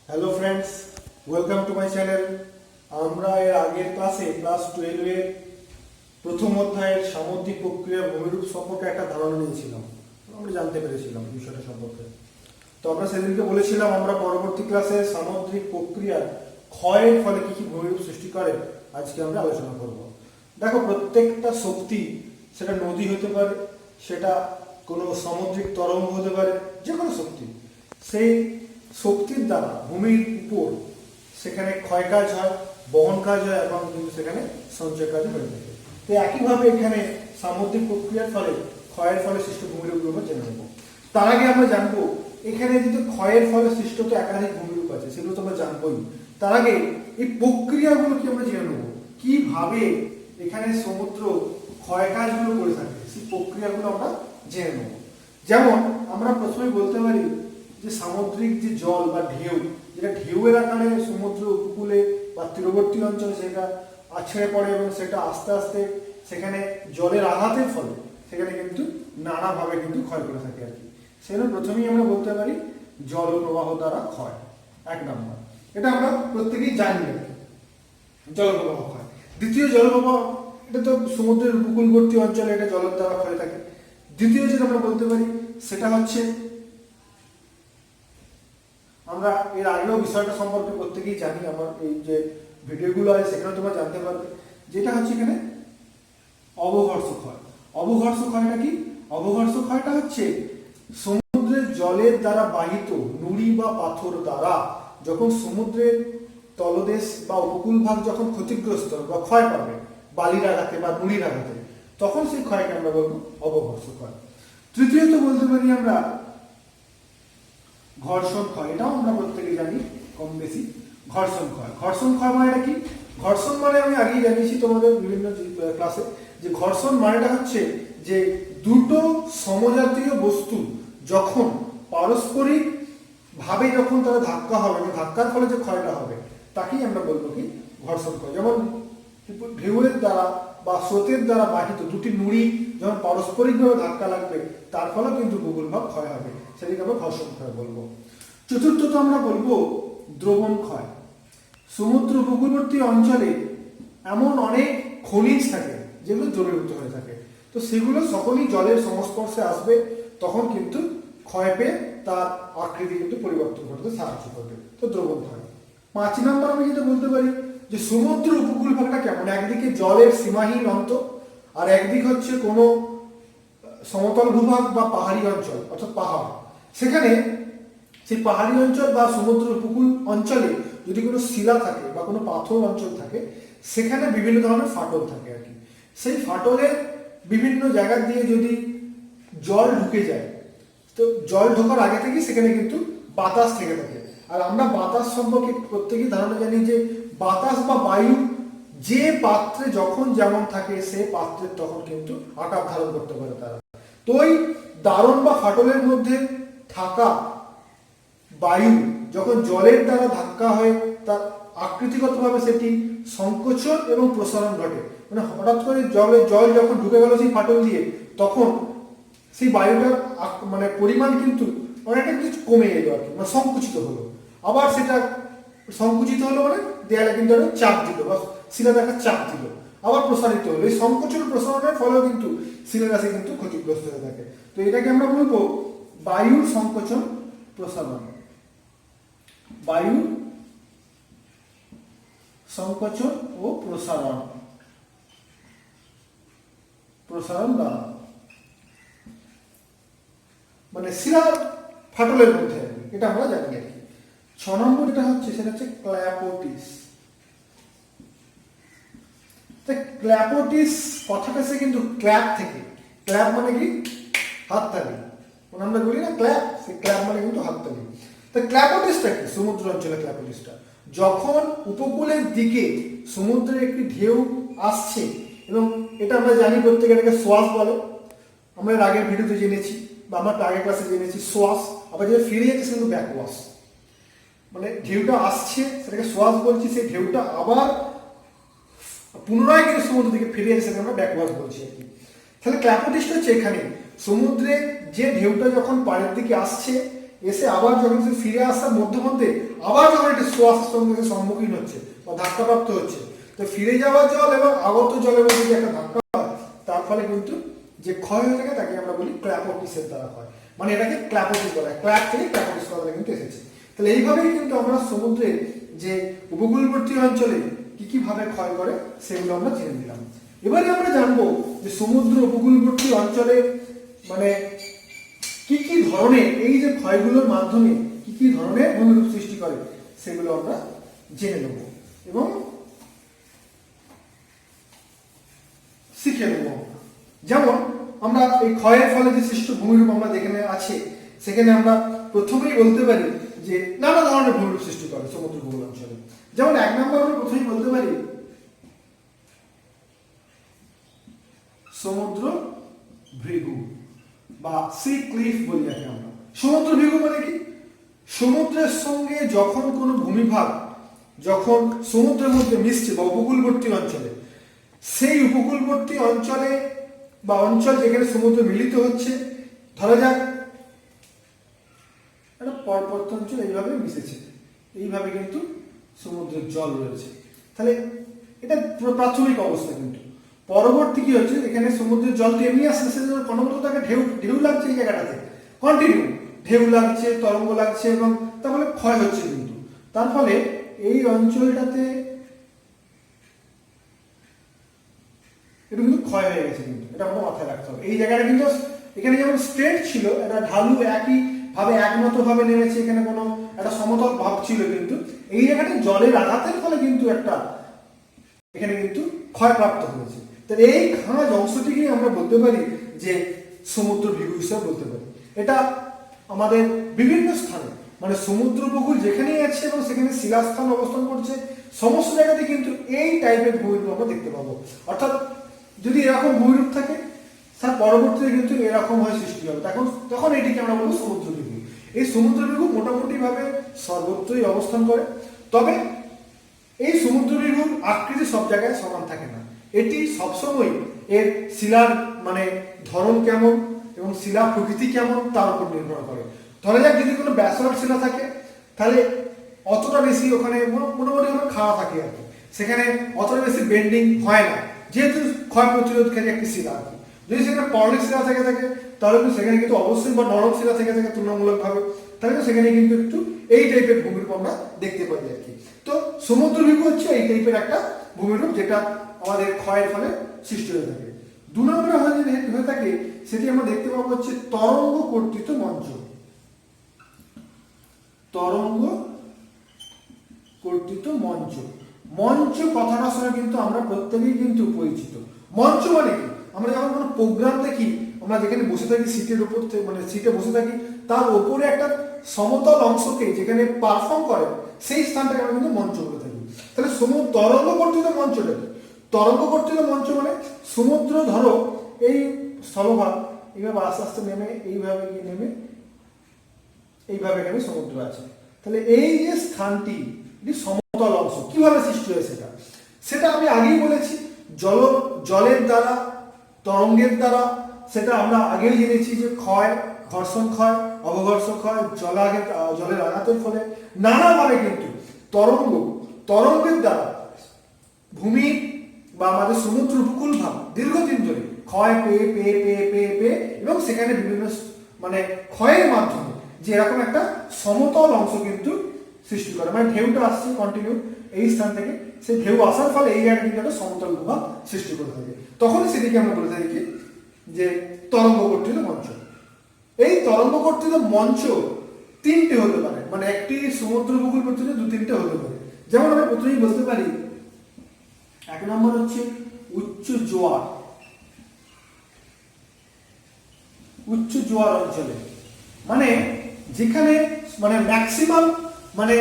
Hello friends, welcome to my channel. আমরা এর আগের ক্লাসে ক্লাস 12 এর প্রথম অধ্যায়ের সামুদ্রিক প্রক্রিয়া ভূমিরূপ সম্পর্কে একটা ধারণা নিয়েছিলাম। আমরা জানতে পেরেছিলাম বিষয়টা সম্পর্কে। তো আমরা সেদিনকে বলেছিলাম আমরা পরবর্তী ক্লাসে সামুদ্রিক প্রক্রিয়ার ক্ষয়ের ফলে কি কি ভূমিরূপ সৃষ্টি করে আজকে আমরা আলোচনা করব। দেখো, প্রত্যেকটা শক্তি, সেটা নদী হতে পারে, সেটা কোনো সামুদ্রিক তরঙ্গ হতে পারে, যে কোনো শক্তি, সেই শক্তির দ্বারা ভূমির উপর সেখানে ক্ষয় কাজ হয়, বহন কাজ হয় এবং কিন্তু সেখানে সঞ্চয় কাজ হয়ে থাকে। তো একইভাবে এখানে সামুদ্রিক প্রক্রিয়ার ফলে ক্ষয়ের ফলে সৃষ্ট ভূমিরূপগুলো জেনে নেব। তার আগে আমরা জানবো এখানে কিন্তু ক্ষয়ের ফলে সৃষ্ট তো একাধিক ভূমিরূপ আছে, সেগুলো তো আমরা জানবোই। তার আগে এই প্রক্রিয়াগুলো কি আমরা জেনে নেবো, কিভাবে এখানে সমুদ্র ক্ষয় কাজগুলো করে থাকে, সেই প্রক্রিয়াগুলো আমরা জেনে নেব। যেমন আমরা প্রথমে বলতে পারি যে সামুদ্রিক যে জল বা ঢেউ, যেটা ঢেউয়ের আকারে সমুদ্র উপকূলে বা তীরবর্তী অঞ্চলে সেটা আছড়ে পড়ে এবং সেটা আস্তে আস্তে সেখানে জলের আঘাতের ফলে সেখানে কিন্তু নানাভাবে কিন্তু ক্ষয় করে থাকে আর কি। সেজন্য প্রথমেই আমরা বলতে পারি জলপ্রবাহ দ্বারা ক্ষয়, এক নম্বর। এটা আমরা প্রত্যেকেই জানি আর কি, জলপ্রবাহ ক্ষয়। দ্বিতীয় জলপ্রবাহ, এটা তো সমুদ্রের উপকূলবর্তী অঞ্চলে এটা জলের দ্বারা ক্ষয় থাকে। দ্বিতীয় যেটা আমরা বলতে পারি সেটা হচ্ছে, আমরা এর আগেও বিষয়টা সম্পর্কে প্রত্যেকেই জানি, আমার এই যে ভিডিওগুলো আছে সেখানে তোমরা জানতে পারবে, যেটা হচ্ছে এখানে অবঘর্ষ ক্ষয়। অবঘর্ষ ক্ষয়টা কি? অবঘর্ষ ক্ষয়টা হচ্ছে সমুদ্রের জলের দ্বারা বাহিত নুড়ি বা পাথর দ্বারা যখন সমুদ্রের তলদেশ বা উপকূল ভাগ যখন ক্ষতিগ্রস্ত বা ক্ষয় পাবে বালির আঘাতে বা নুড়ির আঘাতে, তখন সেই ক্ষয়কে আমরা বলবো অবঘর্ষ ক্ষয়। তৃতীয়ত বলতে পারি আমরা ঘর্ষণ ক্ষয়। এটাও আমরা প্রত্যেকে জানি কম বেশি। ঘর্ষণ ক্ষয়, ঘর্ষণ ক্ষয় মানেটা কি? ঘর্ষণ মানে আমি আগেই জানিয়েছি তোমাদের বিভিন্ন ক্লাসে, যে ঘর্ষণ মানেটা হচ্ছে যে দুটো সমজাতীয় বস্তু যখন পারস্পরিক ভাবে যখন তারা ধাক্কা হবে, ধাক্কার ফলে যে ক্ষয়টা হবে তাকেই আমরা বলবো কি ঘর্ষণ ক্ষয়। যেমন ঢেউয়ের দ্বারা বা স্রোতের দ্বারা বাহিত দুটি নুড়ি যখন পারস্পরিকভাবে ধাক্কা লাগবে তার ফলে কিন্তু ভূগোলভাগ ক্ষয় হবে, সেদিকে আমরা ঘর্ষণ ক্ষয় বলবো। চতুর্থত আমরা বলবো দ্রবণ ক্ষয়। সমুদ্র উপকূলবর্তী অঞ্চলে এমন অনেক খনিজ থাকে যেগুলো দ্রবীভূত হয়ে থাকে, তো সেগুলো সকলেই জলের সংস্পর্শে আসবে, তখন কিন্তু ক্ষয় পেয়ে তার আকৃতি কিন্তু পরিবর্তন করতে সাহায্য করবে, তো দ্রবণ ক্ষয়। 5 নম্বর আমি যেটা বলতে পারি যে সমুদ্র উপকূল ভাগটা কেমন, একদিকে জলের সীমাহীন অন্তর, আর একদিক হচ্ছে কোনো সমতল ভূভাগ বা পাহাড়ি অঞ্চল অর্থাৎ পাহাড়। সেখানে সেই পাহাড়ি অঞ্চল বা সমুদ্র উপকূল অঞ্চলে যদি কোনো শিলা থাকে বা কোনো পাথর অঞ্চল থাকে, সেখানে বিভিন্ন ধরনের ফাটল থাকে আর কি। সেই ফাটলের বিভিন্ন জায়গা দিয়ে যদি জল ঢুকে যায়, তো জল ঢোকার আগে থেকেই সেখানে কিন্তু বাতাস থেকে থাকে। আর আমরা বাতাস সম্পর্কে প্রত্যেকেই ধারণা জানি যে বাতাস বা বায়ু যে পাত্রে যখন যেমন থাকে সেই পাত্রের তখন কিন্তু আকার ধারণ করতে পারে তারা। তো ওই দারণ বা ফাটলের মধ্যে থাকা বায়ু যখন জলের দ্বারা ধাক্কা হয়, তার আকৃতিগতভাবে সেটি সংকোচন এবং প্রসারণ ঘটে। মানে হঠাৎ করে জল যখন ঢুকে গেল সেই ফাটল দিয়ে, তখন সেই বায়ুটার মানে পরিমাণ কিন্তু অনেকটা কিছু কমে এলো আর কি, মানে সংকুচিত হলো। আবার সেটা সংকুচিত হলো মানে দেয়ালে কিন্তু একটা চাপ দিল বা শিলাতে একটা চাপ দিল, আবার প্রসারিত হলো। এই সংকোচন প্রসারণের ফলেও কিন্তু শিলারাশি কিন্তু ক্ষতিগ্রস্ত হয়ে থাকে। তো এটাকে আমরা বলবো বায়ুর সংকোচন প্রসারণ, বায়ু সংকোচন ও প্রসারণ, প্রসারণ দ্বারা মানে শিলার ফাটলের মধ্যে, এটা আমরা জানি আর কি। 6 নম্বর যেটা হচ্ছে সেটা হচ্ছে ক্ল্যাপোটিস। ক্ল্যাপোটিস কথাটা সে কিন্তু ক্ল্যাপ থেকে, ক্ল্যাপ মানে কি হাততালি, মানে আমরা বলি না ক্ল্যাপ, সে ক্ল্যাপ মানে কিন্তু হাততালি। তো ক্ল্যাপোটিসটা কি? সমুদ্র অঞ্চলে ক্ল্যাপোটিসটা যখন উপকূলের দিকে সমুদ্রের একটি ঢেউ আসছে, এবং এটা আমরা জানি প্রত্যেকে এটাকে সোয়াস বলে, আমরা এর আগের ভিডিওতে জেনেছি বা আমরা আগের ক্লাসে জেনেছি সোয়াস। আবার যেটা ফিরে যাচ্ছে কিন্তু ব্যাকওয়াশ, মানে ঢেউটা আসছে সেটাকে সোয়াস বলছি, সেই ঢেউটা আবার পুনরায় কিন্তু সমুদ্র দিকে ফিরে যাচ্ছে সেটাকে আমরা ব্যাকওয়াশ বলছি আর কি। তাহলে ক্ল্যাপোটিসটা হচ্ছে এখানে সমুদ্রে যে ঢেউটা যখন পাড়ের দিকে আসছে এসে আবার যখন সে ফিরে আসার মধ্যে মধ্যে আবার যখন একটি সোয়াসের সঙ্গে সম্মুখীন হচ্ছে বা ধাক্কাপ্রাপ্ত হচ্ছে, তো ফিরে যাওয়া জল এবং আগত জলের মধ্যে যে একটা ধাক্কা হয়, তার ফলে কিন্তু যে ক্ষয় হয়ে থাকে তাকে আমরা বলি ক্ল্যাপোটিসের দ্বারা হয়। মানে এটাকে ক্ল্যাপোটিস বলা হয়, ক্ল্যাপ থেকে ক্ল্যাপোটিস কথাটা কিন্তু এসেছে। তাহলে এইভাবেই কিন্তু আমরা সমুদ্রের যে উপকূলবর্তী অঞ্চলে কি কি ভাবে ক্ষয় করে সেগুলো আমরা জেনে নিলাম। এবারে আমরা জানবো যে সমুদ্র উপকূলবর্তী অঞ্চলে মানে কি কি ধরনের এই যে ক্ষয়গুলোর মাধ্যমে কি কি ধরনের ভূমিরূপ সৃষ্টি করে সেগুলো আমরা জেনে নেব এবং শিখে নেব। যেমন আমরা এই ক্ষয়ের ফলে যে সৃষ্ট ভূমিরূপ আমরা যেখানে আছে সেখানে আমরা প্রথমেই বলতে পারি যে নানা ধরনের ভূমিরূপ সৃষ্টি করে সমুদ্র উপকূল অঞ্চলে। যেমন 1 নম্বর আমরা প্রথমেই বলতে পারি সমুদ্র ভৃগু বা সি ক্লিফ বলি যাকে আমরা। সমুদ্র ভৃগু মানে কি? সমুদ্রের সঙ্গে যখন কোনো ভূমিভাগ যখন সমুদ্রের মধ্যে মিশছে বা উপকূলবর্তী অঞ্চলে, সেই উপকূলবর্তী অঞ্চলে বা অঞ্চল যেখানে সমুদ্র মিলিত হচ্ছে, ধরা যাক একটা পর্বত অঞ্চল এইভাবে মিশেছে, এইভাবে কিন্তু সমুদ্রের জল রয়েছে। তাহলে এটা প্রাথমিক অবস্থা। কিন্তু পরবর্তী কি হচ্ছে, এখানে সমুদ্রের জল এমনি আসছে, সেজন্য ক্রমাগত তাকে ঢেউ লাগছে এই জায়গাটাতে, কন্টিনিউ ঢেউ লাগছে, তরঙ্গ লাগছে এবং তার ফলে ক্ষয় হচ্ছে। কিন্তু তার ফলে এই অঞ্চলটাতে এটা কিন্তু ক্ষয় হয়ে গেছে। কিন্তু এটা আমাদের মাথায় রাখতে হবে। এই জায়গাটা কিন্তু এখানে যেমন স্ট্রেট ছিল, এটা ঢালু একই ভাবে একমত ভাবে নেমেছে, এখানে কোনো একটা সমতল ভাব ছিল, কিন্তু এই জায়গাটা জলের আঘাতের ফলে কিন্তু একটা এখানে কিন্তু ক্ষয়প্রাপ্ত হয়েছে। তাহলে এই খাঁজ অংশটিকে আমরা বলতে পারি যে সমুদ্র ভৃগু হিসাবে বলতে পারি। এটা আমাদের বিভিন্ন স্থানে মানে সমুদ্র উপকূল যেখানেই আছে এবং সেখানে শিলাস্থান অবস্থান করছে, সমস্ত জায়গাতে কিন্তু এই টাইপের ভূমিরূপ আমরা দেখতে পাবো। অর্থাৎ যদি এরকম ভূমিরূপ থাকে তার পরবর্তীতে কিন্তু এরকম হয় সৃষ্টি হবে, তখন এটিকে আমরা বলবো সমুদ্র ভৃগু। এই সমুদ্র ভৃগু মোটামুটি ভাবে সর্বত্রই অবস্থান করে, তবে এই সমুদ্র ভৃগুর আকৃতি সব জায়গায় সমান থাকে না। এটি সবসময় এর শিলার মানে ধরন কেমন এবং শিলা প্রকৃতি কেমন তার উপর নির্ভর করে। ধরা যাক যদি কোনো ব্যাসল্ট শিলা থাকে তাহলে অতটা বেশি ওখানে মোটামুটি খাওয়া থাকে আর কি, সেখানে অতটা বেশি বেন্ডিং হয় না, যেহেতু ক্ষয় প্রতিরোধকারী একটি শিলা আর কি। যদি সেখানে পর্লিক শিলা থেকে থাকে তাহলে কিন্তু সেখানে কিন্তু অবশ্যই, বা নরম শিলা থেকে থাকে তুলনামূলকভাবে, তাহলে সেখানে কিন্তু একটু এই টাইপের ভূমিরূপ আমরা দেখতে পাই আর কি। তো সমুদ্র ভৃগু হচ্ছে এই টাইপের একটা ভূমিরূপ যেটা আমাদের ক্ষয়ের ফলে সৃষ্টি হয়ে থাকে। 2 নম্বরে হয়ে থাকে সেটি আমরা দেখতে পাবো হচ্ছে তরঙ্গ কর্তৃত মঞ্চ। তরঙ্গ কর্তৃত মঞ্চ। মঞ্চ কথাটার সঙ্গে কিন্তু আমরা প্রত্যেকেই কিন্তু পরিচিত। মঞ্চ মানে কি? আমরা যখন কোনো প্রোগ্রাম দেখি, আমরা যেখানে বসে থাকি সিটের উপর মানে সিটে বসে থাকি, তার উপরে একটা সমতল অংশকে যেখানে পারফর্ম করে সেই স্থানটাকে আমরা কিন্তু মঞ্চ বলে থাকি। তাহলে তরঙ্গ কর্তৃত মঞ্চটা কি? তরঙ্গ কর্তৃত মঞ্চ মানে সমুদ্র ধরো এই স্থলভাগ এইভাবে আস্তে আস্তে নেমে এইভাবে গিয়ে নেমে এইভাবে এখানে সমুদ্র আছে। তাহলে এই যে স্থানটি সমতল অংশ কিভাবে সৃষ্টি হয় সেটা আমি আগেই বলেছি, জলের দ্বারা, তরঙ্গের দ্বারা। সেটা আমরা আগেই জেনেছি যে ক্ষয়, ঘর্ষণ ক্ষয়, অবঘর্ষণ ক্ষয়, জলের আঘাতের ফলে নানাভাবে কিন্তু তরঙ্গের দ্বারা ভূমি বা আমাদের সমুদ্র উপকূল ভাগ দীর্ঘদিন ধরে ক্ষয় পেয়ে পেয়ে পেয়ে পেয়ে পেয়ে এবং সেখানে বিভিন্ন মানে ক্ষয়ের মাধ্যমে যে এরকম একটা সমতল অংশ কিন্তু সৃষ্টি করে। মানে ঢেউটা আসছে কন্টিনিউ এই স্থান থেকে, সেই ঢেউ আসার ফলে এই জায়গায় কিন্তু একটা সমতল ভূভাগ সৃষ্টি করে থাকে। তখনই সেটিকে আমরা বলে থাকি যে তরঙ্গ কর্তৃত মঞ্চ। এই তরঙ্গ কর্তৃত মঞ্চ 3টে হতে পারে, মানে একটি সমুদ্র উপকূল কর্তৃত 2-3টে হতে পারে। যেমন আমরা প্রথমেই বলতে পারি 1 নম্বর হচ্ছে উচ্চ জোয়ার। উচ্চ জোয়ার অঞ্চলে মানে যেখানে মানে ম্যাক্সিমাম মানে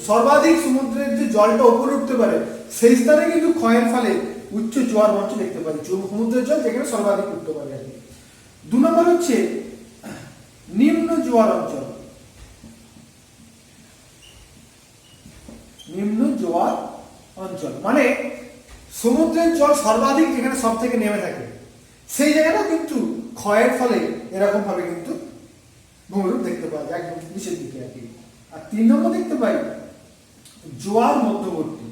সর্বাধিক সমুদ্রের যে জলটা উপরে উঠতে পারে সেই স্থানে কিন্তু ক্ষয়ের ফলে উচ্চ জোয়ার মঞ্চ দেখতে পারি, সমুদ্রের জল যেখানে সর্বাধিক উঠতে পারে আর কি। 2 নম্বর হচ্ছে নিম্ন জোয়ার অঞ্চল। নিম্ন জোয়ার অঞ্চল মানে সমুদ্রের জল সর্বাধিক যেখানে সব থেকে নেমে থাকে সেই জায়গাটা কিন্তু ক্ষয়ের ফলে এরকম ভাবে কিন্তু ভূমিরূপ দেখতে পাওয়া যায় একদম নিচের দিকে আর কি। আর 3 নম্বর দেখতে পাই জোয়ার মধ্যবর্তী।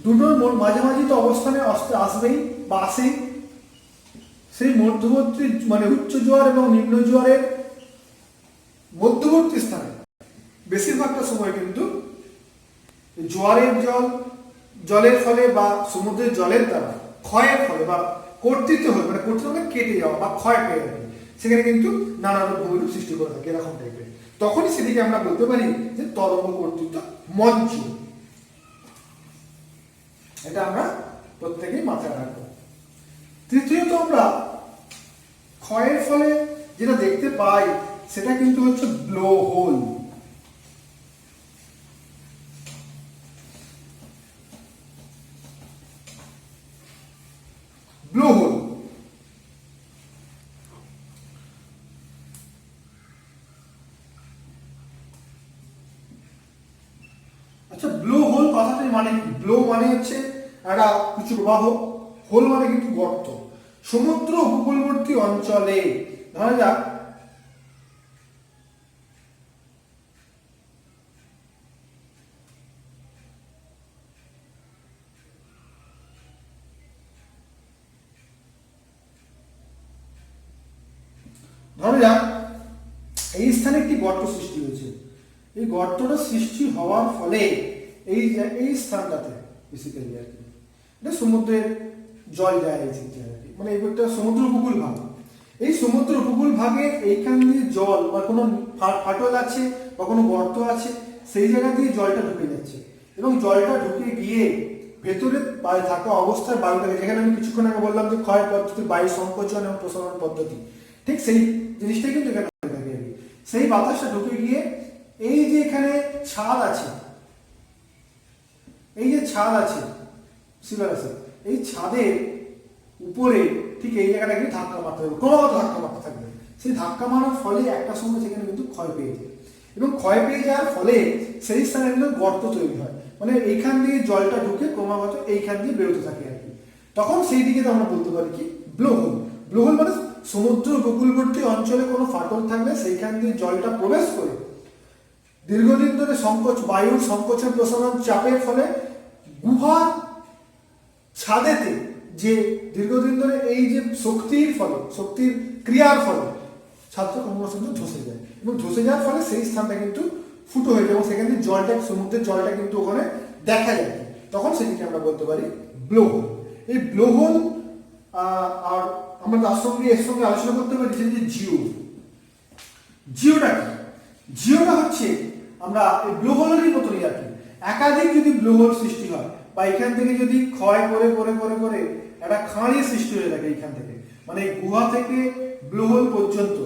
দুটোর মাঝামাঝি তো অবস্থানে আসবেই বা আসেই, সেই মধ্যবর্তী মানে উচ্চ জোয়ার এবং নিম্ন জোয়ারের মধ্যবর্তী স্থানে বেশিরভাগটা সময় কিন্তু জোয়ারের জলের ফলে বা সমুদ্রের জলের দ্বারা ক্ষয়ের ফলে বা কর্তৃত্ব হয়ে মানে কর্তৃত্ব মানে কেটে যাওয়া বা ক্ষয় পেয়ে যাবে, সেখানে কিন্তু নানা রকম ভূমিরূপ সৃষ্টি করে থাকে এরকম টাইপের। তখনই সেদিকে আমরা বলতে পারি যে তরঙ্গ কর্তৃত্ব মঞ্চ। এটা আমরা প্রত্যেকেই মাথায় রাখবো। তৃতীয়ত আমরা ক্ষয়ের ফলে যেটা দেখতে পাই সেটা কিন্তু হচ্ছে ব্লো হোল। ব্লো হোল আচ্ছা, ব্লো হোল কথাটার মানে কি? ব্লো মানে হচ্ছে একটা কিছু প্রবাহ, হোল মানে কিন্তু গর্ত। সমুদ্র উপকূলবর্তী অঞ্চলে ধরা যাক এই স্থানে একটি গর্ত সৃষ্টি হয়েছে। এই গর্তটা সৃষ্টি হওয়ার ফলে এই স্থানটাতে বেসিক্যালি আর কি এটা সমুদ্রের জল যায় এই দিকে আর কি, মানে একটা সমুদ্র উপকূল ভাগ। এই সমুদ্র উপকূল ভাগে এইখান দিয়ে জল বা কোনো ফাটল আছে বা কোনো গর্ত আছে, সেই জায়গা দিয়ে জলটা ঢুকে যাচ্ছে এবং জলটা ঢুকে গিয়ে ভেতরে থাকা অবস্থায় বায়ুটাকে, যেখানে আমি কিছুক্ষণ আগে বললাম যে ক্ষয় পদ্ধতি, বায়ু সংকোচন এবং প্রসারণ পদ্ধতি, ঠিক সেই জিনিসটাই কিন্তু এখানে হয়ে থাকে। সেই বাতাসটা ঢুকে গিয়ে এই যে এখানে ছাদ আছে, এই যে ছাদ আছে সিলার আছে, এই ছাদের উপরে ঠিক এই জায়গাটা কিন্তু ধাক্কা মারতে হবে, ক্রমাগত ধাক্কা মারতে থাকবে। সেই ধাক্কা মারার ফলে একটা সময় সেখানে কিন্তু ক্ষয় পেয়ে যায় এবং ক্ষয় পেয়ে যাওয়ার ফলে সেই স্থানে কিন্তু গর্ত তৈরি হয়, মানে এইখান দিয়ে জলটা ঢুকে ক্রমাগত এইখান দিয়ে বেরোতে থাকে আর কি। তখন সেই দিকে তো আমরা বলতে পারি কি ব্লোহোল। ব্লোহোল মানে সমুদ্র উপকূলবর্তী অঞ্চলে কোনো ফাটল থাকলে সেইখান দিয়ে জলটা প্রবেশ করে দীর্ঘদিন ধরে বায়ুর সংকোচন প্রসারণ চাপের ফলে গুহার ছাদেতে যে দীর্ঘদিন ধরে এই যে শক্তির ক্রিয়ার ফলে ছাদটা ক্রমশ ধসে যায় এবং ধসে যাওয়ার ফলে সেই স্থানটা কিন্তু ফুটো হয়ে যায় এবং সেখান থেকে জলটা, সমুদ্রের জলটা কিন্তু ওখানে দেখা যায়, তখন সেটিকে আমরা বলতে পারি ব্লোহোল। এই ব্লোহোল আর আমরা তার সঙ্গে এর সঙ্গে আলোচনা করতে পারি যে জিওটা কি? জিওটা হচ্ছে আমরা এই ব্লোহোলেরই মতনই আর কি, একাধিক যদি ব্লোহোল সৃষ্টি হয় বা এখান থেকে যদি ক্ষয় করে করে করে করে একটা খাঁড়ি সৃষ্টি হয়ে থাকে এইখান থেকে, মানে গুহা থেকে ব্লোহোল পর্যন্ত,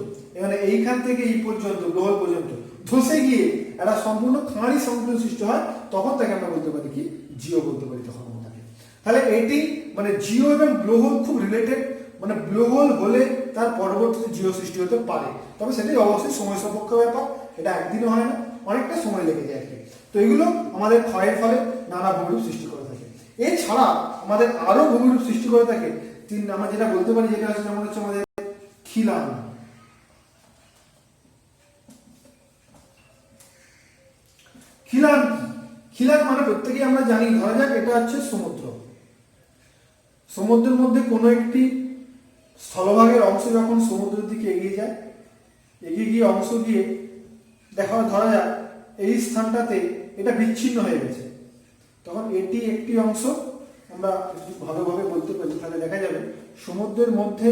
মানে এইখান থেকে এই পর্যন্ত ব্লোহোল পর্যন্ত ধসে গিয়ে একটা সম্পূর্ণ খাঁড়ি সম্পূর্ণ সৃষ্টি হয়, তখন তাকে আমরা বলতে পারি কি জিও বলতে পারি তখন ওটাকে। তাহলে এটি মানে জিও এবং ব্লোহোল খুব রিলেটেড, মানে ব্লোহোল হলে তার পরবর্তীতে জিও সৃষ্টি হতে পারে, তবে সেটাই অবশ্যই সময় সাপেক্ষ ব্যাপার, এটা একদিনও হয় না, অনেকটা সময় লেগে যায় আর কি। তো এগুলো আমাদের ক্ষয়ের ফলে নানা ভূমিরূপ সৃষ্টি করে থাকে। এছাড়া আমাদের আরো ভূমিরূপ সৃষ্টি করে থাকে আমরা যেটা বলতে পারি, যেটা হচ্ছে যেমন হচ্ছে আমাদের খিলান। খিলান মানে প্রত্যেকেই আমরা জানি, ধরা যাক এটা হচ্ছে সমুদ্রের মধ্যে কোনো একটি স্থলভাগের অংশ যখন সমুদ্রের দিকে এগিয়ে যায়, এগিয়ে গিয়ে অংশ গিয়ে ধরা যাক এই স্থানটাতে এটা বিচ্ছিন্ন হয়ে গেছে, তখন এটি একটি অংশ আমরা ভালোভাবে বলতে পারি, তাহলে দেখা যাবে সমুদ্রের মধ্যে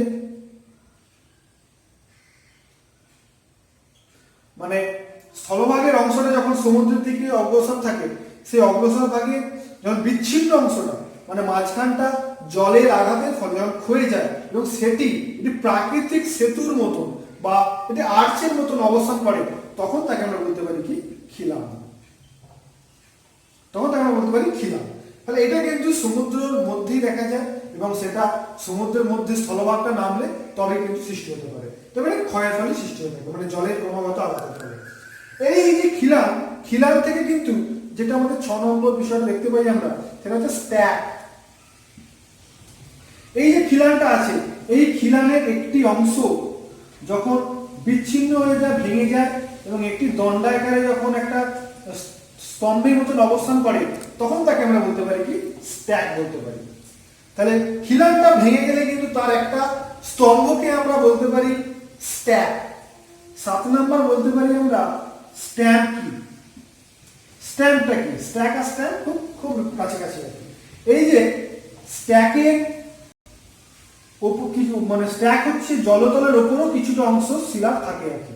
মানে স্থলভাগের অংশটা যখন সমুদ্রের দিকে অগ্রসর থাকে, সেই অগ্রসর ভাগে যখন বিচ্ছিন্ন অংশটা মানে মাঝখানটা জলের আঘাতের ফলে যখন ক্ষয়ে যায় এবং সেটি প্রাকৃতিক সেতুর মতন বা এটি আর্চের মতন অবস্থান করে, তখন তাকে আমরা বলতে পারি কি খিলান। তাহলে এটা কিন্তু সমুদ্রের মধ্যেই দেখা যায় এবং সেটা সমুদ্রের মধ্যে স্থলভাগটা নামলে তবে কিন্তু সৃষ্টি হতে পারে, তবে এটা ক্ষয়ের ফলে সৃষ্টি হতে পারে, মানে জলের ক্রমাগত আঘাতের ফলে। এই যে খিলান থেকে কিন্তু যেটা আমাদের 6 নম্বর বিষয়টা দেখতে পাই আমরা, সেটা হচ্ছে স্ট্যাক। এই যে খিলানটা আছে, এই খিলানের একটি অংশ যখন বিচ্ছিন্ন হয়ে যায়, ভেঙে যায় এবং একটি দণ্ডাকারে যখন একটা স্তম্ভের মতন অবস্থান করে তখন তাকে আমরা বলতে পারি কি স্ট্যাক বলতে পারি। তাহলে খিলানটা ভেঙে গেলে কিন্তু তার একটা স্তম্ভকে আমরা বলতে পারি স্ট্যাক। 7 নাম্বার বলতে পারি আমরা স্ট্যাম্প কি। স্ট্যাম্পটা কি? স্ট্যাক আর স্ট্যাম্প খুব খুব কাছাকাছি আছে। এই যে স্ট্যাকের কিছু মানে স্ট্যাক হচ্ছে জলতলের ওপরও কিছুটা অংশ শিলা থাকে আর কি।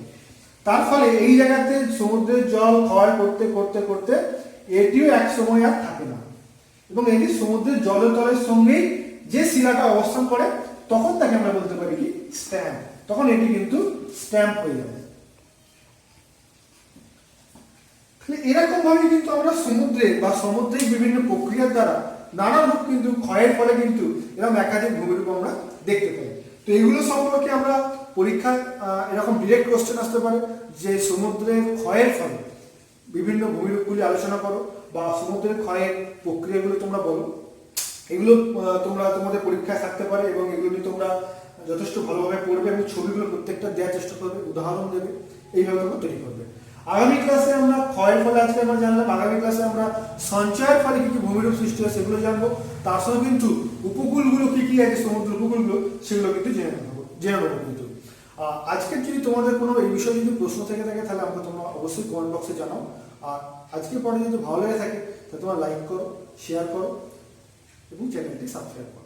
তার ফলে এই জায়গাতে সমুদ্রের জল ক্ষয় করতে করতে করতে এটিও এক সময় আর থাকে না এবং এটি সমুদ্রের জলতলের সঙ্গেই যে শিলাটা অবস্থান করে তখন তাকে আমরা বলতে পারি কি স্ট্যাম্প। তখন এটি কিন্তু স্ট্যাম্প হয়ে যাবে। এরকম ভাবে কিন্তু আমরা সমুদ্রে বা সামুদ্রিক বিভিন্ন প্রক্রিয়ার দ্বারা নানা রূপ কিন্তু ক্ষয়ের ফলে কিন্তু এরকম একাধিক ভূমিরূপ আমরা দেখতে পাই। তো এগুলো সম্পর্কে আমরা পরীক্ষায় এরকম ডিরেক্ট কোশ্চেন আসতে পারে যে সমুদ্রের ক্ষয়ের ফলে বিভিন্ন ভূমিরূপগুলি আলোচনা করো বা সমুদ্রের ক্ষয়ের প্রক্রিয়াগুলো তোমরা বলো। এগুলো তোমরা তোমাদের পরীক্ষায় থাকতে পারে এবং এগুলো নিয়ে তোমরা যথেষ্ট ভালোভাবে পড়বে এবং ছবিগুলো প্রত্যেকটা দেওয়ার চেষ্টা করবে, উদাহরণ দেবে, এইভাবে তোমরা তৈরি করবে। আগামী ক্লাসে আমরা ক্ষয়ের ফলে আজকে আমরা জানলাম, আগামী ক্লাসে আমরা সঞ্চয়ের ফলে কি কি ভূমিরূপ সৃষ্টি হয় সেগুলো জানবো। তার সঙ্গে কিন্তু উপকূলগুলো কি কি আছে, সমুদ্র উপকূলগুলো সেগুলো কিন্তু জেনে নেবো কিন্তু। আজকের যদি তোমাদের কোনো এই বিষয়ে যদি প্রশ্ন থেকে থাকে তাহলে আমাকে তোমরা অবশ্যই কমেন্ট বক্সে জানাও। আর আজকের পরে যদি ভালো লেগে থাকে তাহলে তোমরা লাইক করো, শেয়ার করো এবং চ্যানেলটি সাবস্ক্রাইব করো।